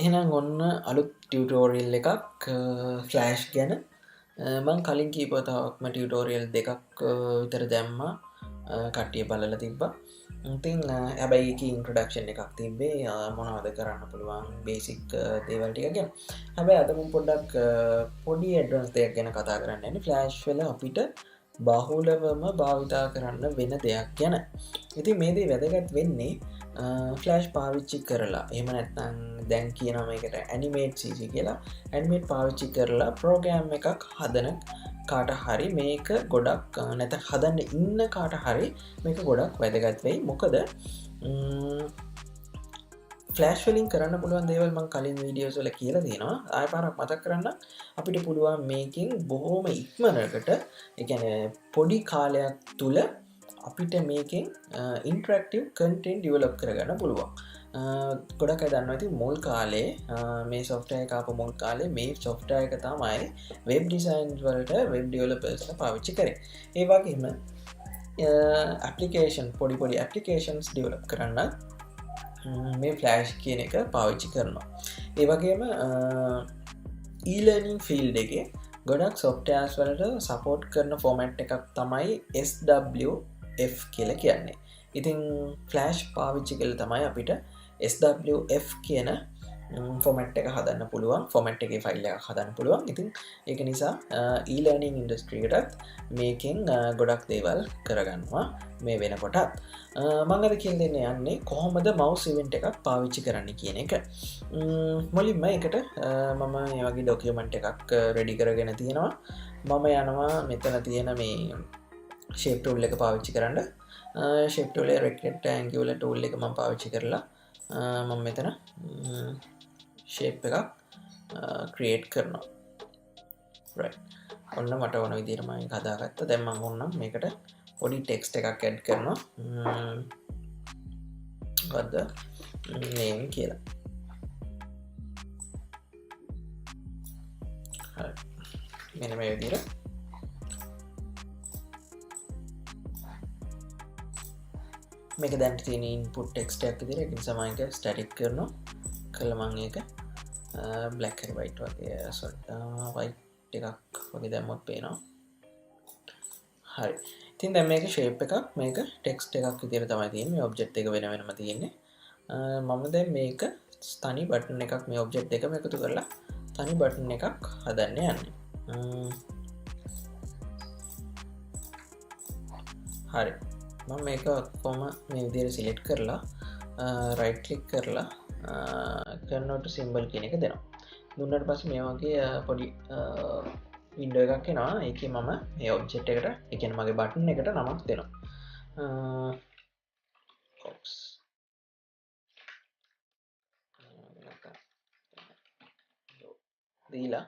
එහෙනම් ඔන්න අලුත් ටියුටෝරියල් එකක් ෆ්ලෑෂ් ගැන මං කලින් කීපතාවක්ම ටියුටෝරියල් දෙකක් විතර දැම්මා කට්ටිය බලල තිබ්බ ඉතින් හැබැයි එක ඉන්ට්‍රඩක්ෂන් එකක් තිබේ මොනවද කරන්න පුළුවන් බේසික් දේවල්ටික ගැන හැබැයි අතමුම් පොඩ්ඩක් පොඩි ඇඩවන්ස් දෙයක් ගැන කතා කරන්න ෆ්ලෑෂ් වෙල අපිට බහුලවම භාවිතා කරන්න වෙන දෙයක් ගැන ඉති මේදේ වැදගත් වෙන්නේ ෆලෑෂ් පාවිච්චි කරලා එම නැත්නං දැන් කියනම එකට ඇනිමේට් සීසි කියලා ඇන්මේට් පාවිච්චි කරලා ප්‍රෝගෑම් එකක් හදන කාට හරි මේක ගොඩක් නැත හදන්න ඉන්න කාට හරි මේක ගොඩක් වැදගත් වෙයි මොකද ෆලෑෂ් වලින් කරන්න පුළුවන් දේවල් මං කලින් වීඩියෝසල කියලා තියෙනවා ආය පාරක් මතක් කරන්න අපිට පුළුවන් මේකින් බොහෝම ඉක්මනකට එකන පොඩි කාලයක් තුළ අපිට මේකෙන් ඉන්ට්‍රක්ටව් කන්ටෙන්් ඩියවලප් කරගන්න පුළුවන් ගොඩක් දන්න ඇති මුල් කාලේ මේ සොෆ්ටය කාප මුල් කාලේ මේ සොෆ්ටය එක තමයි වෙබ් ඩිසයින් වලට වෙබ් ඩියවලපර්ස් පාවිච්චි කරේ ඒවාගේම ඇපලිකේෂන් පොඩිපොඩි ඇපලිකේෂන්ස් ඩියවලප් කරන්න මේ ෆ්ලෑෂ් කියන එක පාවිච්චි කරනවා ඒවගේම ඊලර්නින් ෆිල් එක ගොඩක් සොෆ්ටයස් වලට සපෝට් කරන ෆෝමට් එකක් තමයි SWF කියල කියන්නේ ඉතින් ෆලෑෂ් පාවිච්චි කළ තමයි අපිට SWF කියන ෆොමට් එක හදන්න පුළුවන් ෆොමට් එක ෆයිල් එක හදන්න පුළුවන් ඉතින් ඒක නිසා ඊලර්නිං ඉන්ඩස්ට්‍රීටත් මේකෙන් ගොඩක් දේවල් කරගන්නවා මේ වෙන කොටත් මංගද කියල් දෙන්න යන්නේ කොහොමද මවස් ඉවෙන්ට් එකක් පාවිච්චි කරන්න කියන එක මුලින්ම එකට මම ඒවගේ ඩොකියමන්ට් එකක් රෙඩි කරගෙන තියෙනවා මම යනවා මෙතන තියෙන මේ ශේප්ටූල් එක පාවිච්චි කරන්න ශෙප්ටුලේ රෙක්ට ඇංගියල ටූල් එක ම පාවිච්චි කරලා මම මෙතන ශේප් එකක් ක්‍රියේට් කරනවා ඔන්න මට ඕන විදිරමයි කදාගත්ත දැම්ම ඔන්නම් මේකට පොඩි ටෙක්ස්ට එකක් ඇඩ් කරනවා ගදද නේම් කියලා මෙන මේ විදිර මේක දැන්ට තියෙන ඉන්පුට් ටෙක්ස්ටක් දිර එකින් සමයික ස්ටටික් කරනවා කළමං එක බ්ලක් වයිට් වගේ වයි් එකක් වගේ දැම්මොත් පේනවා හරි තින් දැ මේක ශේප් එකක් මේක ටෙක්ස්ට එකක් විදිර තමයි තියන්නේ මේ ඔබ්ජෙක්් එක වෙන වෙනම තියෙන්නේ මම දැ මේක ස්ථනි බටන් එකක් මේ ඔබ්ජෙක්් එක එකතු කරලා තනි බටන් එකක් හදන්න යන්න හරි මම මේක කොම මේ විදිර සිලෙට් කරලා රයිට් කලික් කරලා කරනට සිම්බල් කියන එක දෙනවා දුන්නට පස මේ වගේ පොඩි ඉන්ඩ එකක් එනවා එක මම මේ ඔබ්ජෙට් එකට එකන මගේ බටන් එකට නමක් දෙනවා දීලා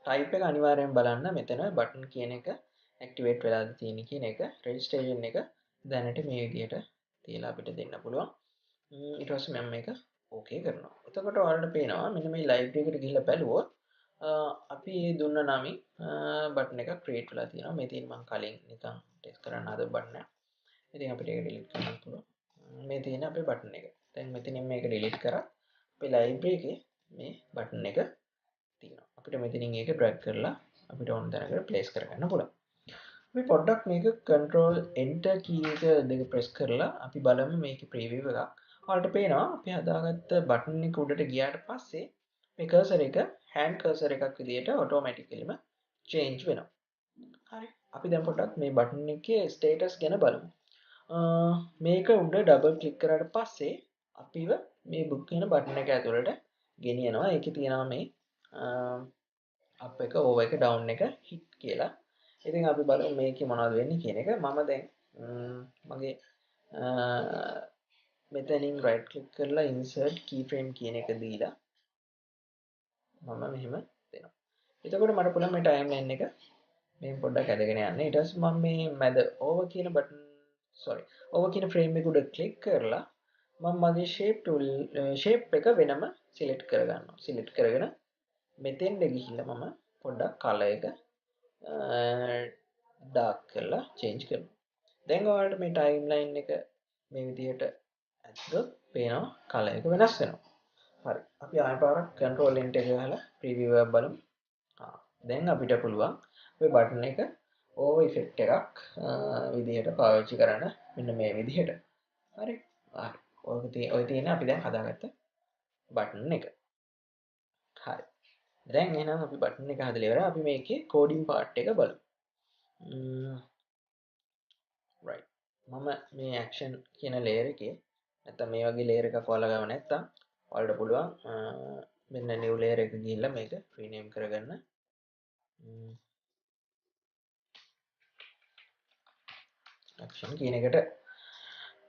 ටයිප එක අනිවාරයෙන් බලන්න මෙතන බටන් කියන එක ඇක්ටිවේට් වෙලා තියෙන කියන එක රෙජිස්ටේෂන් එක දැනට මේ විදියට තියලා අපිට දෙන්න පුළුවන් ඉටවස් මෙම එක ඕකේ කරනවා එතකොට ඔයාලට පේනවා මෙන්න මේ ලයිබ්‍රරි එකට ගිහිල්ලා බැලුවොත් අපි දුන්න නමින් බටන් එක ක්‍රියේට් වෙලා තියෙනවා මේ තියෙන මම කලින් නිකන් ටෙස්ට් කරන්න හද බටන් එක ඉතින් අපිට ඒක ඩිලීට් කරන්න පුළුවන් මේ තියෙන අපේ බටන් එක දැන් මෙතනින් මේක ඩිලීට් කරා අපේ ලයිබ්‍රරි එකේ මේ බටන් එක තියෙනවා අපිට මෙතනින් ඒක ඩ්‍රැග් කරලා අපිට ඕන තැනකට ප්ලේස් කරගන්න පුළුවන් අපි පොඩ්ඩක් මේක කන්ට්‍රෝල් එන්ටර් කී එක දෙක ප්‍රෙස් කරලා අපි බලමු මේකේ ප්‍රීවිව් එකක් ඔයාලට පේනවා අපි හදාගත්ත බටන් එක උඩට ගියාට පස්සේ මේ කර්සර් එක හෑන්ඩ් කර්සර් එකක් විදියට ඔටෝමැටිකලිම චේන්ජ් වෙනවා හරි අපි දැන් පොඩ්ඩක් මේ බටන් එකේ ස්ටේටස් ගැන බලමු මේක උඩ ඩබල් ක්ලික් කරාට පස්සේ අපිව මේ බුක් කියන බටන් එක ඇතුළට ගෙනියනවා ඒකේ තියෙනවා මේ අප් එක ඕවර් එක ඩවුන් එක හිට් කියලා ඉතින් අපි බලමු මේකේ මොනවද වෙන්නේ කියන එක මම දැන් මගේ මෙතනින් රයිට් ක්ලික් කරලා ඉන්සර්ට් කී ෆ්‍රේම් කියන එක දීලා මම මෙහෙම දෙනවා එතකොට මට පුළුවන් මේ ටයිම් ලයින් එක මේ පොඩ්ඩක් ඇදගෙන යන්න ඊට පස්සේ මම මේ මැද ඕවර් කියන බටන් ඕවර් කියන ෆ්‍රේම් එක උඩ ක්ලික් කරලා මම මගේ ෂේප් එක වෙනම සිලෙක්ට් කරගන්නවා සිලෙක්ට් කරගෙන මෙතෙන්ට ගිහිල්ලා මම පොඩ්ඩක් කලර් එක ඩාර්ක් කරලා චේන්ජ් කරනවා දැන් ඔයාලට මේ ටයිම් ලයින් එක මේ විදිහට ඇද්දොත් පේනවා කලර් එක වෙනස් වෙනවා හරි අපි ආය පාරක් කන්ට්‍රෝල් එන්ටර් එක ගහලා ප්‍රීවියව් එක බලමු. දැන් අපිට පුළුවන් ඔය බටන් එක ඕවර් ඉෆෙක්ට් එකක් විදිහට පාවිච්චි කරන්න මෙන්න මේ විදිහට. හරි. ඔය තියෙන අපි දැන් හදාගත්ත බටන් එක. හරි. දැන් එහෙනම් අපි බටන් එක හදලා ඉවරයි. අපි මේකේ කෝඩින් පාර්ට් එක බලමු. right. මම මේ action කියන layer එකේ නැත්නම් මේ වගේ layer එකක් ඔයාලා ගාව නැත්නම් ඔයාලට පුළුවන් මෙන්න new layer එක ගිහිල්ලා මේක rename කරගන්න. action කියන එකට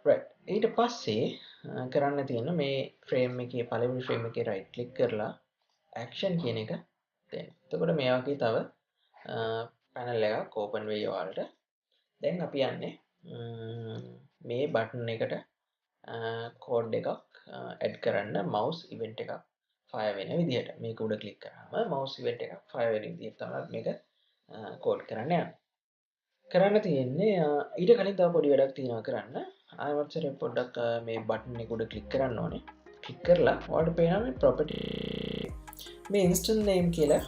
right. ඊට පස්සේ කරන්න තියෙන මේ frame එකේ පළවෙනි frame එකේ right click කරලා action කියන එක දෙන්න. එතකොට මේ වගේ තව panel එකක් open වෙයි ඔයාලට. දැන් අපි යන්නේ මේ බටන් එකට කෝඩ් එකක් ඇඩ් කරන්න mouse event එකක් fire වෙන විදිහට. මේක උඩ ක්ලික් කරාම mouse event එකක් fire වෙන විදිහට තමයි මේක කෝඩ් කරන්න යන්නේ. කරන්න තියෙන්නේ ඊට කලින් තව පොඩි වැඩක් තියෙනවා කරන්න. ආයෙත් සරේ පොඩ්ඩක් මේ බටන් එක උඩ ක්ලික් කරන්න ඕනේ. ක්ලික් කරලා ඔයාලට පේනවා මේ property මේ instant name කියලා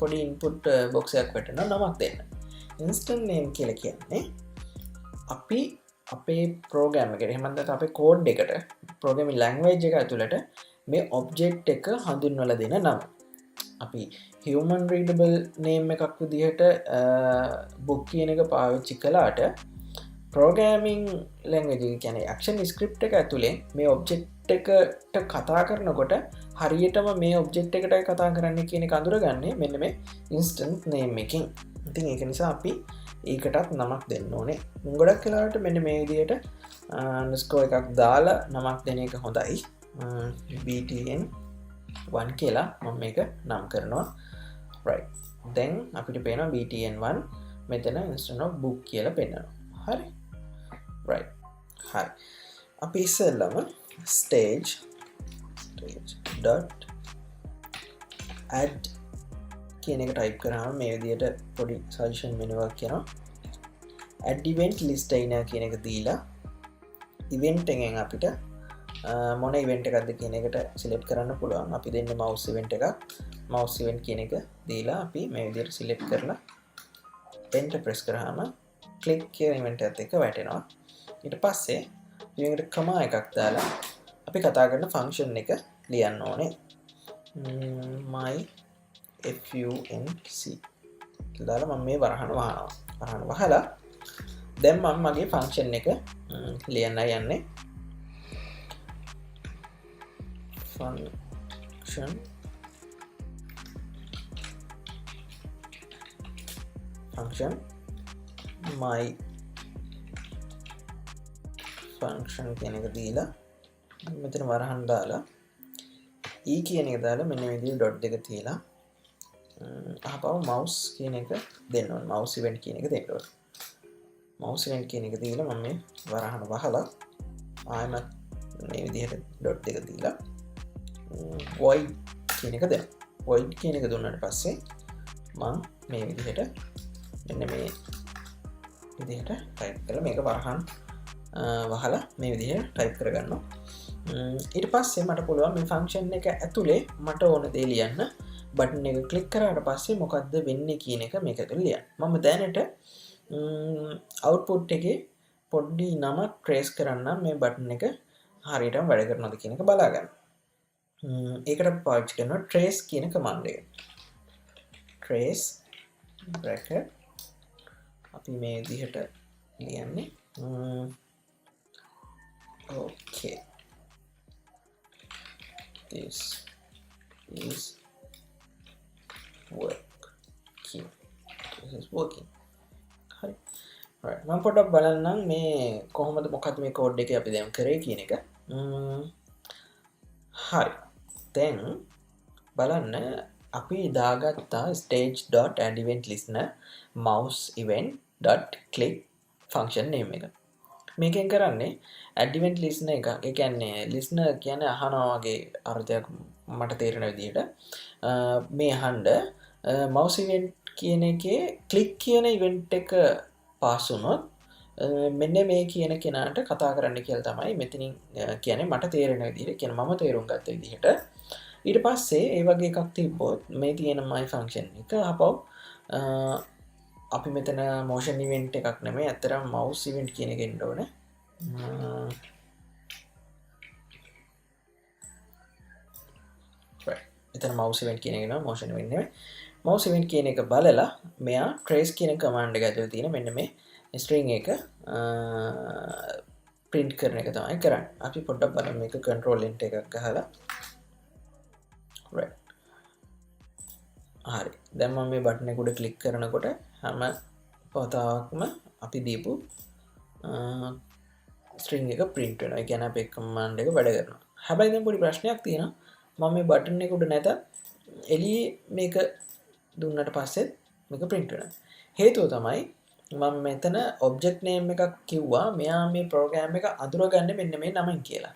පොඩි input box එකක් වැටෙනවා නමක් දෙන්න. instant name කියලා කියන්නේ අපි අපේ ප්‍රෝග්‍රෑම් එකට එහෙම නැත්නම් අපේ කෝඩ් එකට ප්‍රෝග්‍රෑමින් ලැන්ග්වේජ් එක ඇතුළට මේ ඔබ්ජෙක්ට් එක හඳුන්වලා දෙන නම. අපි human readable name එකක් විදිහට book කියන එක පාවිච්චි කළාට ප්‍රෝග්‍රෑමින් ලැන්ග්වේජ් එක කියන්නේ action script එක ඇතුලේ මේ ඔබ්ජෙක්ට් එකට කතා කරනකොට හරියටම මේ ඔබ්ජෙක්ට් එකටයි කතා කරන්නේ කියන එක අඳුරගන්නේ මෙන්න මේ instant name එකකින්. ඉතින් ඒක නිසා අපි ඒකටත් නමක් දෙන්න ඕනේ. ගොඩක් වෙලාවට මෙන්න මේ විදිහට underscore එකක් දාලා නමක් දෙන එක හොඳයි. btn1 කියලා මම මේක නම් කරනවා. right. දැන් අපිට පේනවා btn1 මෙතන instead of book කියලා පෙන්නනවා. හරි. right. හරි. අපි ඉස්සෙල්ලම stage add කියන එක ටයිප් කරාම මේ විදිහට පොඩි සජෙෂන් මෙනු එකක් කියනවා. add event list කියන එක දීලා event එකෙන් අපිට මොන event එකක්ද කියන එකට select කරන්න පුළුවන්. අපි දෙන්නේ mouse event එකක්. mouse event කියන එක දීලා අපි මේ විදිහට select කරලා enter press කරාම click කියන event එකත් එක්ක වැටෙනවා. ඊට පස්සේ ඊළඟට comma එකක් දාලා අපි කතා කරන function එක ලියන්න ඕනේ. my func දාලා මම මේ වරහන වහනවා. වරහන වහලා දැන් මම මගේ ෆන්ක්ෂන් එක ලියන්න යන්නේ. function my function කියන එක දීලා මෙතන වරහන් දාලා e කියන එක දාලා මෙන්න මේ විදිහට ඩොට් දෙක තියලා අහපව mouse කියන එක දෙන්න ඕනේ. mouse event කියන එක දෙන්න ඕනේ. mouse event කියන එක දීලා මම මේ වරහන වහලා ආයෙත් මේ විදිහට ඩොට් දෙක දීලා void කියන එක දෙනවා. void කියන එක දුන්නාට පස්සේ මම මේ විදිහට මෙන්න මේ විදිහට ටයිප් කරලා මේක වරහන් වහලා මේ විදිහට ටයිප් කරගන්නවා. ඊට පස්සේ මට පුළුවන් මේ ෆන්ක්ෂන් එක ඇතුලේ මට ඕන දේ ලියන්න. බටන් එක ක්ලික් කරාට පස්සේ මොකද්ද වෙන්නේ කියන එක මේක ඇතුලේ ලියන්න. මම දැනට output එකේ පොඩි නමක් trace කරන්න මේ බටන් එක හරියටම වැඩ කරනවද කියන එක බලා ගන්න. ඒකට පාවිච්චි කරනවා trace කියන command එක. trace bracket අපි මේ විදිහට ලියන්නේ. okay. This is working. This is working. හරි. right. මම පොඩ්ඩක් බලන්නම් මේ කොහොමද මොකක්ද මේ කෝඩ් එකේ අපි දැන් කරේ කියන එක. හරි. දැන් බලන්න අපි දාගත්තා stage.addEventListener mouse event.click function name එක. මේකෙන් කරන්නේ add event listener එක. ඒ කියන්නේ listener කියන්නේ අහනවා වගේ අර්ථයක් මට තේරෙන විදිහට. මේ අහන්න mouse event කියන එකේ click කියන event එක පාස් වුණොත් මෙන්න මේ කියන කෙනාට කතා කරන්න කියලා තමයි මෙතනින් කියන්නේ මට තේරෙන විදිහට කියන මම තේරුම් ගත්ත විදිහට ඊට පස්සේ ඒ වගේ එකක් තිබ්බොත් මේ තියෙන my function එක අපව අපි මෙතන motion event එකක් නෙමෙයි අතරම mouse event කියන එක එන්න ඕනේ එතන mouse event කියන එක නෙමෙයි motion event නෙමෙයි mouse event කියන එක බලලා මෙයා trace කියන command එක ඇතුලේ තියෙන මෙන්න මේ string එක print කරන එක තමයි කරන්නේ. අපි පොඩ්ඩක් බලමු මේක control enter එකක් ගහලා. right. හරි. දැන් මම මේ බටන් එක උඩ ක්ලික් කරනකොට හැම පතාවක්ම අපි දීපු string එක print වෙනවා. ඒ කියන්නේ අපේ command එක වැඩ කරනවා. හැබැයි දැන් පොඩි ප්‍රශ්නයක් තියෙනවා. මම මේ බටන් එක උඩ නැත එළියේ මේක දුන්නට පස්සේ මේක print වෙනවා. හේතුව තමයි මම මෙතන object name එකක් කිව්වා මෙයා මේ program එක අඳුරගන්නේ මෙන්න මේ නමෙන් කියලා.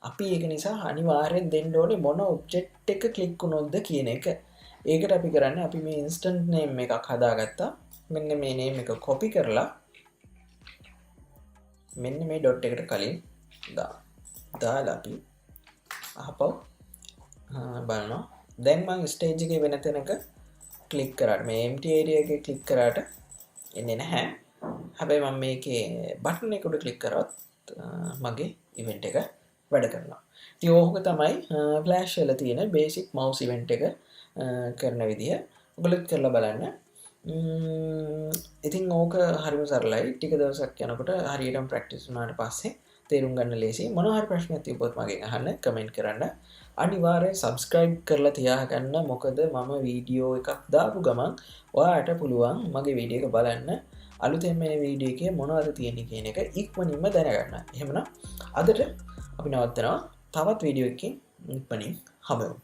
අපි ඒක නිසා අනිවාර්යෙන් දෙන්න ඕනේ මොන object එක click වුණොත්ද කියන එක. ඒකට අපි කරන්නේ අපි මේ instant name එකක් හදාගත්තා. මෙන්න මේ name එක copy කරලා මෙන්න මේ dot එකට කලින් දාලා අපි අහපව් බලනවා. දැන් මම stage එකේ වෙන තැනක click කරාට මේ empty area එකේ click කරාට එන්නේ නැහැ. හැබැයි මම මේකේ බටන් එක උඩ ක්ලික් කරොත් මගේ ඉවෙන්ට් එක වැඩ කරනවා. ඉතින් ඕක තමයි ෆ්ලෑෂ් වල තියෙන බේසික් මවුස් ඉවෙන්ට් එක කරන විදිය. ඔයගොල්ලෝ කරලා බලන්න. ඉතින් ඕක හරිම සරලයි. ටික දවසක් යනකොට හරියටම ප්‍රැක්ටිස් වුණාට පස්සේ තේරුම් ගන්න ලේසියි. මොනවා හරි ප්‍රශ්නයක් තිබ්බොත් මගෙන් අහන්න කමෙන්ට් කරන්න. අනිවාර්යෙන් subscribe කරලා තියාගන්න. මොකද මම වීඩියෝ එකක් දාපු ගමන් ඔයාට පුළුවන් මගේ වීඩියෝ එක බලන්න අලුතෙන් මේ වීඩියෝ එකේ මොනවද තියෙන්නේ කියන එක ඉක්මනින්ම දැනගන්න. එහෙමනම් අදට අපි නවත්තනවා. තවත් වීඩියෝ එකකින් ඉක්මනින් හමු වෙමු.